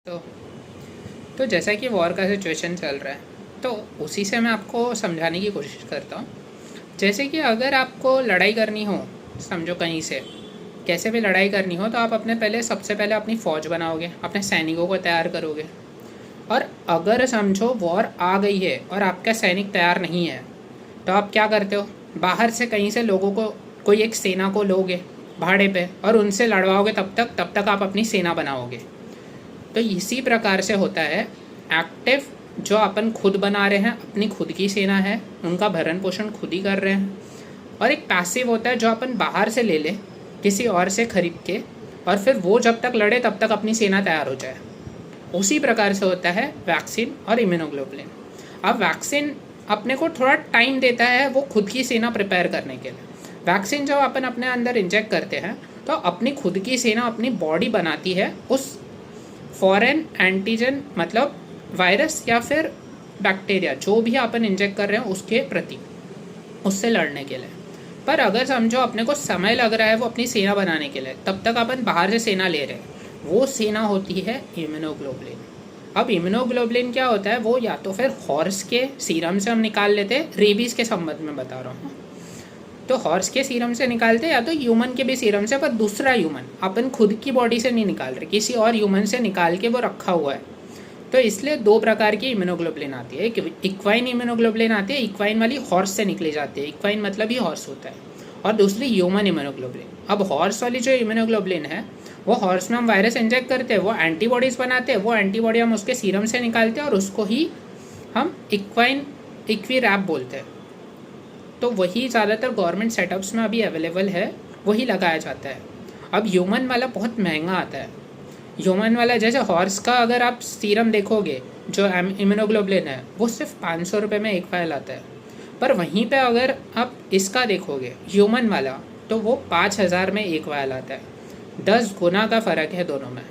तो जैसा कि वॉर का सिचुएशन चल रहा है, तो उसी से मैं आपको समझाने की कोशिश करता हूँ। जैसे कि अगर आपको लड़ाई करनी हो, समझो कहीं से कैसे भी लड़ाई करनी हो, तो आप सबसे पहले अपनी फ़ौज बनाओगे, अपने सैनिकों को तैयार करोगे। और अगर समझो वॉर आ गई है और आपका सैनिक तैयार नहीं है, तो आप क्या करते हो, बाहर से कहीं से लोगों को, कोई एक सेना को लोगे भाड़े पे और उनसे लड़वाओगे। तब तक आप अपनी सेना बनाओगे। तो इसी प्रकार से होता है। एक्टिव जो अपन खुद बना रहे हैं, अपनी खुद की सेना है, उनका भरण पोषण खुद ही कर रहे हैं। और एक पैसिव होता है जो अपन बाहर से ले लें किसी और से खरीद के, और फिर वो जब तक लड़े तब तक अपनी सेना तैयार हो जाए। उसी प्रकार से होता है वैक्सीन और इम्यूनोग्लोबुलिन। अब वैक्सीन अपने को थोड़ा टाइम देता है वो खुद की सेना प्रिपेयर करने के लिए। वैक्सीन जब अपन अपने अंदर इंजेक्ट करते हैं तो अपनी खुद की सेना अपनी बॉडी बनाती है उस फॉरेन एंटीजन, मतलब वायरस या फिर बैक्टीरिया, जो भी अपन इंजेक्ट कर रहे हैं उसके प्रति, उससे लड़ने के लिए। पर अगर समझो अपने को समय लग रहा है वो अपनी सेना बनाने के लिए, तब तक अपन बाहर से सेना ले रहे हैं, वो सेना होती है इम्यूनोग्लोबुलिन। अब इम्यूनोग्लोबुलिन क्या होता है, वो या तो फिर हॉर्स के सीरम से हम निकाल लेते हैं, रेबीज़ के संबंध में बता रहा हूँ, तो हॉर्स के सीरम से निकालते या तो ह्यूमन के भी सीरम से, पर दूसरा ह्यूमन, अपन खुद की बॉडी से नहीं निकाल रहे, किसी और ह्यूमन से निकाल के वो रखा हुआ है। तो इसलिए दो प्रकार की इम्यूनोग्लोबुलिन आती है। एक इक्वाइन इम्यूनोग्लोबुलिन आती है, इक्वाइन वाली हॉर्स से निकली जाती है, इक्वाइन मतलब ही हॉर्स होता है, और दूसरी ह्यूमन इम्यूनोग्लोबुलिन। अब हॉर्स वाली जो इम्यूनोग्लोबुलिन है, वो हॉर्स में हम वायरस इंजेक्ट करते हैं, वो एंटीबॉडीज़ बनाते हैं, वो एंटीबॉडी हम उसके सीरम से निकालते हैं और उसको ही हम इक्विरैप बोलते हैं। तो वही ज़्यादातर गवर्नमेंट सेटअप्स में अभी अवेलेबल है, वही लगाया जाता है। अब ह्यूमन वाला बहुत महंगा आता है। ह्यूमन वाला, जैसे हॉर्स का अगर आप सीरम देखोगे जो इम्यूनोग्लोबुलिन है, वो सिर्फ 500 रुपये में एक फाइल आता है। पर वहीं पे अगर आप इसका देखोगे ह्यूमन वाला, तो वो 5000 में एक वायल आता है। 10 गुना का फ़र्क है दोनों में।